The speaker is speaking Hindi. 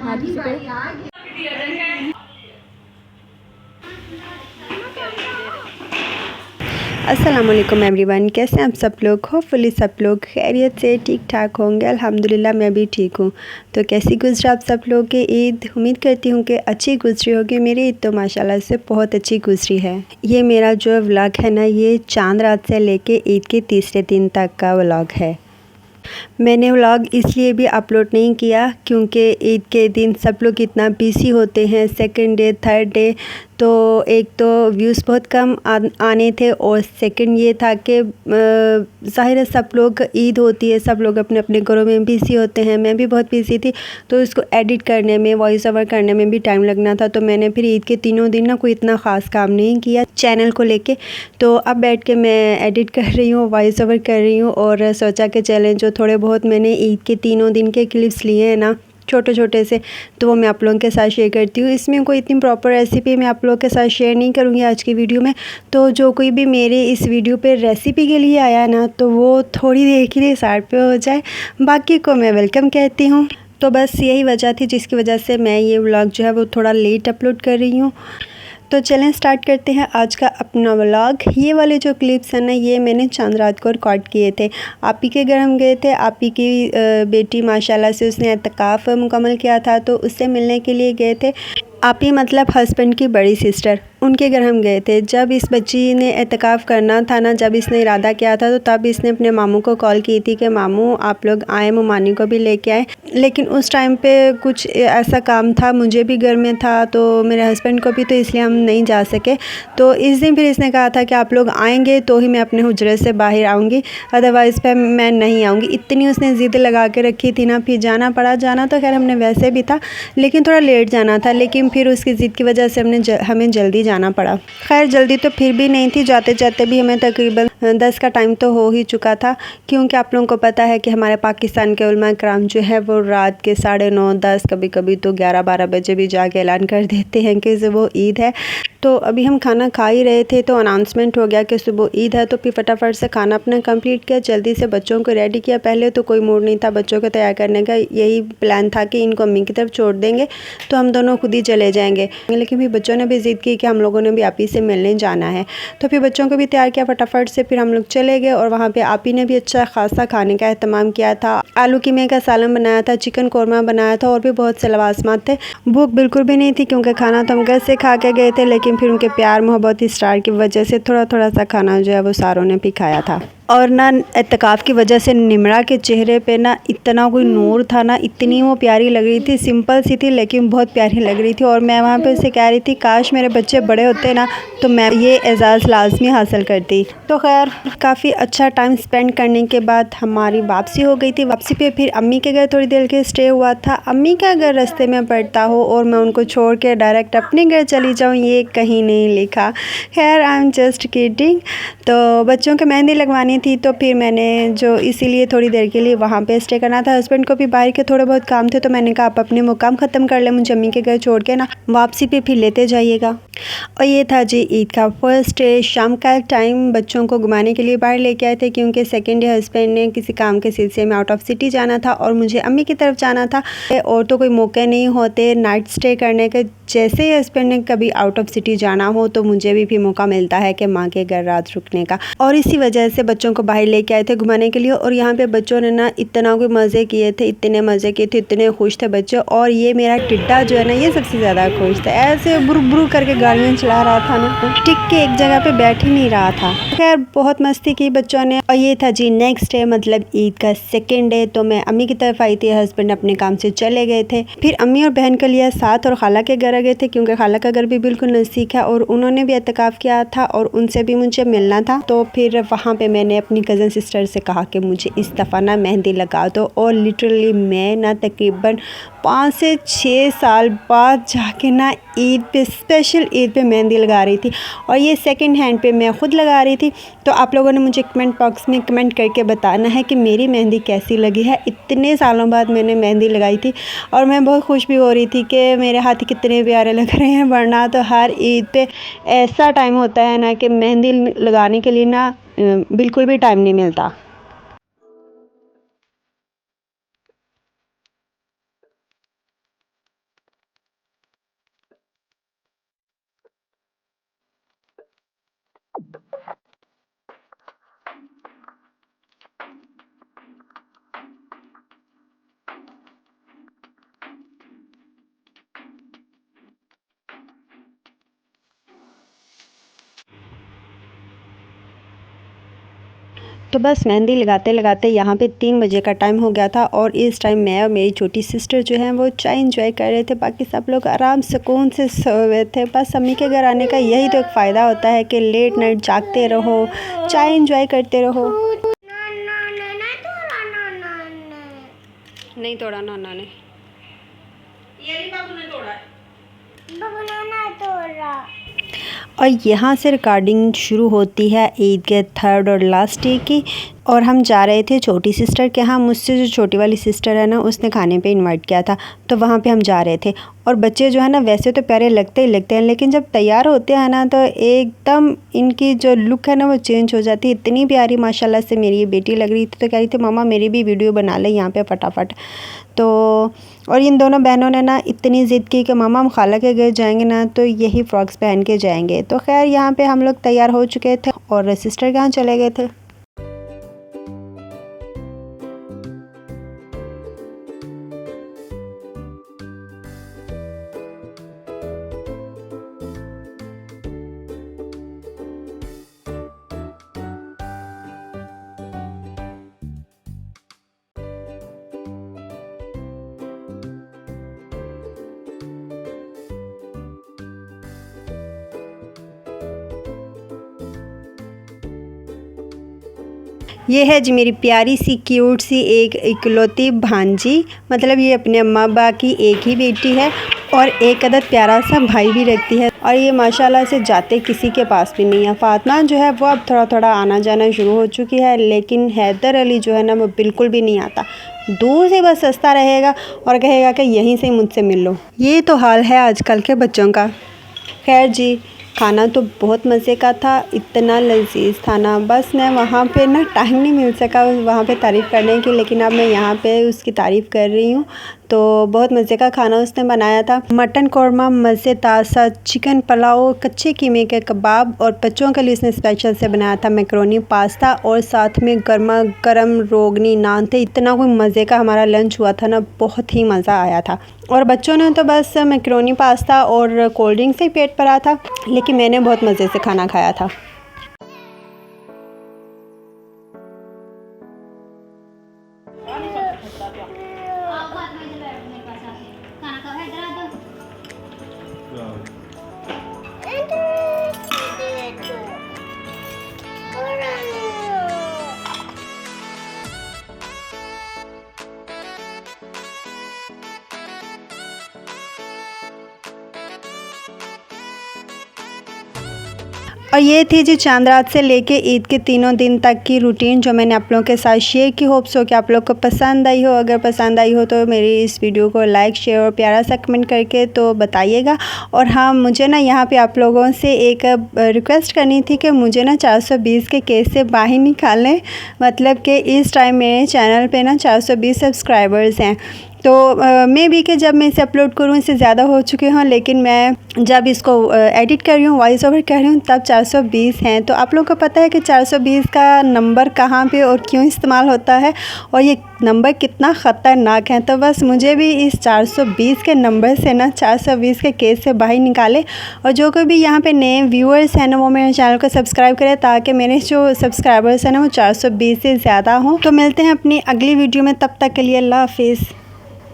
हाथ से करो। अस्सलाम वालेकुम एवरीवन, कैसे हैं आप सब लोग। होपफुली सब लोग खैरियत से ठीक ठाक होंगे। अल्हम्दुलिल्लाह मैं भी ठीक हूँ। तो कैसी गुजरा आप सब लोगों की ईद। उम्मीद करती हूँ कि अच्छी गुजरी होगी। मेरी ईद तो माशाल्लाह से बहुत अच्छी गुजरी है। ये मेरा जो व्लॉग है ना, ये चांद रात से लेके ईद के तीसरे दिन तक का व्लॉग है। मैंने व्लॉग इसलिए भी अपलोड नहीं किया क्योंकि ईद के दिन सब लोग इतना बिज़ी होते हैं। सेकंड डे थर्ड डे तो एक तो व्यूज़ बहुत कम आने थे, और सेकंड ये था कि ज़ाहिर है सब लोग ईद होती है, सब लोग अपने अपने घरों में बिज़ी होते हैं। मैं भी बहुत बिज़ी थी, तो इसको एडिट करने में, वॉइस ओवर करने में भी टाइम लगना था। तो मैंने फिर ईद के तीनों दिन ना कोई इतना ख़ास काम नहीं किया चैनल को लेके। तो अब बैठ के मैं एडिट कर रही हूँ, वॉइस ओवर कर रही हूँ, और सोचा कि चैलेंज जो थोड़े बहुत मैंने ईद के तीनों दिन के क्लिप्स लिए हैं ना, छोटे छोटे से, तो वो मैं आप लोगों के साथ शेयर करती हूँ। इसमें कोई इतनी प्रॉपर रेसिपी मैं आप लोगों के साथ शेयर नहीं करूँगी आज की वीडियो में। तो जो कोई भी मेरे इस वीडियो पे रेसिपी के लिए आया ना, तो वो थोड़ी देर के लिए साइड पे हो जाए, बाकी को मैं वेलकम कहती हूँ। तो बस यही वजह थी जिसकी वजह से मैं ये व्लॉग जो है वो थोड़ा लेट अपलोड कर रही हूँ। तो चलें स्टार्ट करते हैं आज का अपना व्लॉग। ये वाले जो क्लिप्स हैं ना, ये मैंने चांद रात को रिकॉर्ड किए थे। आप ही के घर हम गए थे। आप ही की बेटी माशाल्लाह से उसने एतकाफ़ मुकम्मल किया था, तो उससे मिलने के लिए गए थे। आप ही मतलब हस्बैंड की बड़ी सिस्टर, उनके घर हम गए थे। जब इस बच्ची ने एतकाफ़ करना था ना, जब इसने इरादा किया था, तो तब इसने अपने मामू को कॉल की थी कि मामू आप लोग आए, मुमानी को भी लेके आए। लेकिन उस टाइम पे कुछ ऐसा काम था, मुझे भी घर में था, तो मेरे हस्बैंड को भी, तो इसलिए हम नहीं जा सके। तो इस दिन फिर इसने कहा था कि आप लोग आएंगे तो ही मैं अपने हुजरे से बाहर आऊँगी, अदरवाइज़ पे मैं नहीं आऊँगी। इतनी उसने ज़िद लगा के रखी थी ना, फिर जाना पड़ा। जाना तो खैर हमने वैसे भी था, लेकिन थोड़ा लेट जाना था, लेकिन फिर उसकी ज़िद की वजह से हमें जल्दी जाना पड़ा। खैर जल्दी तो फिर भी नहीं थी, जाते जाते भी हमें तकरीबन 10 का टाइम तो हो ही चुका था, क्योंकि आप लोगों को पता है कि हमारे पाकिस्तान के उलमा कराम जो है वो रात के 9:30 10, कभी कभी तो 11-12 बजे भी जाके ऐलान कर देते हैं कि वो ईद है। तो अभी हम खाना खा ही रहे थे, तो अनाउंसमेंट हो गया कि सुबह ईद है। तो फिर फटाफट से खाना अपना कंप्लीट किया, जल्दी से बच्चों को रेडी किया। पहले तो कोई मूड नहीं था बच्चों को तैयार करने का, यही प्लान था कि इनको अम्मी की तरफ छोड़ देंगे तो हम दोनों खुद ही चले जाएंगे। लेकिन फिर बच्चों ने भी ज़िद की कि हम लोगों ने भी आप ही से मिलने जाना है। तो फिर बच्चों को भी तैयार किया फटाफट से, फिर हम लोग चले गए। और वहाँ पे आप ही ने भी अच्छा खासा खाने का एहतमाम किया था। आलू कीमे का सालन बनाया था, चिकन कौरमा बनाया था, और भी बहुत से लवाजमात थे। भूख बिल्कुल भी नहीं थी, क्योंकि खाना तो हम घर से खा के गए थे, लेकिन फिर उनके प्यार मोहब्बत स्टार की वजह से थोड़ा थोड़ा सा खाना जो है वो सारों ने भी खाया था। और ना एतकाफ़ की वजह से निमरा के चेहरे पे ना इतना कोई नूर था ना, इतनी वो प्यारी लग रही थी। सिंपल सी थी लेकिन बहुत प्यारी लग रही थी। और मैं वहाँ पे उसे कह रही थी काश मेरे बच्चे बड़े होते ना, तो मैं ये एजाज़ लाजमी हासिल करती। तो खैर काफ़ी अच्छा टाइम स्पेंड करने के बाद हमारी वापसी हो गई थी। वापसी पे फिर अम्मी के घर थोड़ी देर के स्टे हुआ था। अम्मी का घर रास्ते में पड़ता हो और मैं उनको छोड़ के डायरेक्ट अपने घर चली जाऊँ, ये कहीं नहीं लिखा। खैर आई एम जस्ट किडिंग। तो बच्चों के मेहंदी लगवानी थी, तो फिर मैंने जो इसीलिए थोड़ी देर के लिए वहाँ पे स्टे करना था। हस्बैंड को भी बाहर के थोड़े बहुत काम थे, तो मैंने कहा आप अपने वो काम ख़त्म कर ले, मुझे अम्मी के घर छोड़ के ना वापसी पे फिर लेते जाइएगा। और ये था जी ईद का फर्स्ट डे। शाम का टाइम बच्चों को घुमाने के लिए बाहर लेके आए थे, क्योंकि सेकेंड डे हस्बैंड ने किसी काम के सिलसिले में आउट ऑफ सिटी जाना था और मुझे अम्मी की तरफ जाना था। और तो कोई मौके नहीं होते नाइट स्टे करने के। जैसे ही हस्बैंड ने कभी आउट ऑफ सिटी जाना हो, तो मुझे भी मौका मिलता है कि माँ के घर रात रुकने का। और इसी वजह से बच्चों को बाहर लेके आए थे घुमाने के लिए। और यहाँ पे बच्चों ने ना इतना कोई मज़े किए थे, इतने मज़े किए थे, इतने खुश थे बच्चे। और ये मेरा टिड्डा जो है ना, ये सबसे ज़्यादा खुश था। ऐसे बुरु बुरु करके गाड़ियाँ चला रहा था ना, टिक के एक जगह पे बैठ ही नहीं रहा था। खैर बहुत मस्ती की बच्चों ने। और ये था जी नेक्स्ट डे, मतलब ईद का सेकेंड डे। तो मैं अम्मी की तरफ आई थी, हस्बैंड अपने काम से चले गए थे। फिर अम्मी और बहन के लिए साथ और खाला के घर गए थे, क्योंकि खाला का घर भी बिल्कुल नज़दीक है और उन्होंने भी एतकाफ़ किया था और उनसे भी मुझे मिलना था। तो फिर वहाँ पे मैंने अपनी कज़न सिस्टर से कहा कि मुझे इस दफ़ा ना मेहंदी लगा दो। और लिटरली मैं ना तकरीबन 5 से 6 साल बाद जाके ना ईद पे, स्पेशल ईद पे मेहंदी लगा रही थी। और ये सेकंड हैंड पे मैं ख़ुद लगा रही थी। तो आप लोगों ने मुझे कमेंट बॉक्स में कमेंट करके बताना है कि मेरी मेहंदी कैसी लगी है। इतने सालों बाद मैंने मेहंदी लगाई थी और मैं बहुत खुश भी हो रही थी कि मेरे हाथ कितने प्यारे लग रहे हैं। वरना तो हर ईद पे ऐसा टाइम होता है ना कि मेहंदी लगाने के लिए ना बिल्कुल भी टाइम नहीं मिलता। तो बस मेहंदी लगाते लगाते यहाँ पे 3 बजे का टाइम हो गया था और इस टाइम मैं और मेरी छोटी सिस्टर जो है वो चाय इंजॉय कर रहे थे। बाकी सब लोग आराम सुकून से सोए हुए थे। बस अम्मी के घर आने का यही तो एक फ़ायदा होता है कि लेट नाइट जागते रहो, चाय इंजॉय करते रहो। नहीं तोड़ा नाना ने, ये बाबू ने तोड़ा है। और यहाँ से रिकॉर्डिंग शुरू होती है ईद के 3rd और लास्ट डे की। और हम जा रहे थे छोटी सिस्टर के यहाँ। मुझसे जो छोटी वाली सिस्टर है ना, उसने खाने पे इनवाइट किया था, तो वहाँ पे हम जा रहे थे। और बच्चे जो है ना वैसे तो प्यारे लगते ही लगते हैं, लेकिन जब तैयार होते हैं ना तो एकदम इनकी जो लुक है ना वो चेंज हो जाती है। इतनी प्यारी माशाल्लाह से मेरी ये बेटी लग रही थी, तो कह रही थी मम्मा मेरी भी वीडियो बना ले यहाँ पे फटाफट। तो और इन दोनों बहनों ने ना इतनी ज़िद की कि मामा हम खाला के घर जाएंगे ना तो यही फ्रॉक्स पहन के जाएंगे। तो खैर यहाँ पे हम लोग तैयार हो चुके थे और सिस्टर के यहाँ चले गए थे। ये है जी मेरी प्यारी सी क्यूट सी एक इकलौती भांजी, मतलब ये अपने अम्मा अब्बा की एक ही बेटी है और एक अदद प्यारा सा भाई भी रखती है। और ये माशाल्लाह से जाते किसी के पास भी नहीं है। फातिमा जो है वो अब थोड़ा थोड़ा आना जाना शुरू हो चुकी है, लेकिन हैदर अली जो है ना वो बिल्कुल भी नहीं आता। दूर से बस हंसता रहेगा और कहेगा कि यहीं से मुझसे मिल लो। ये तो हाल है आजकल के बच्चों का। खैर जी, खाना तो बहुत मज़े का था, इतना लजीज था ना, बस मैं वहाँ पे ना टाइम नहीं मिल सका वहाँ पे तारीफ़ करने की, लेकिन अब मैं यहाँ पे उसकी तारीफ़ कर रही हूँ। तो बहुत मज़े का खाना उसने बनाया था। मटन कौरमा मज़ेदार सा, चिकन पुलाव, कच्चे कीमे के कबाब और बच्चों के लिए उसने स्पेशल से बनाया था मैकरोनी पास्ता और साथ में गर्मा गर्म रोगनी नान थे। इतना कोई मज़े का हमारा लंच हुआ था ना, बहुत ही मज़ा आया था। और बच्चों ने तो बस मैकरोनी पास्ता और कोल्ड ड्रिंक से ही पेट भरा था, लेकिन मैंने बहुत मज़े से खाना खाया था। और ये थी जी चांद रात से लेके ईद के 3 दिन तक की रूटीन जो मैंने आप लोगों के साथ शेयर की। होप्स हो कि आप लोग को पसंद आई हो। अगर पसंद आई हो तो मेरी इस वीडियो को लाइक शेयर और प्यारा सा कमेंट करके तो बताइएगा। और हाँ, मुझे ना यहाँ पे आप लोगों से एक रिक्वेस्ट करनी थी कि मुझे ना 420 के केस से बाहर निकालें। मतलब कि इस टाइम मेरे चैनल पे ना 420 सब्सक्राइबर्स हैं। तो मे बी कि जब मैं इसे अपलोड करूँ इससे ज़्यादा हो चुके हों, लेकिन मैं जब इसको एडिट कर रही हूँ, वॉइस ओवर कर रही हूँ, तब 420 हैं। तो आप लोगों को पता है कि 420 का नंबर कहाँ पे और क्यों इस्तेमाल होता है और ये नंबर कितना ख़तरनाक है। तो बस मुझे भी इस 420 के नंबर से ना 420 के केस से बाहर निकाले। और जो कोई भी यहाँ पे नए व्यूअर्स हैं ना वो मेरे चैनल को सब्सक्राइब करें, ताकि मेरे जो सब्सक्राइबर्स हैं ना वो 420 से ज़्यादा हों। तो मिलते हैं अपनी अगली वीडियो में, तब तक के लिए अल्लाह हाफिज़।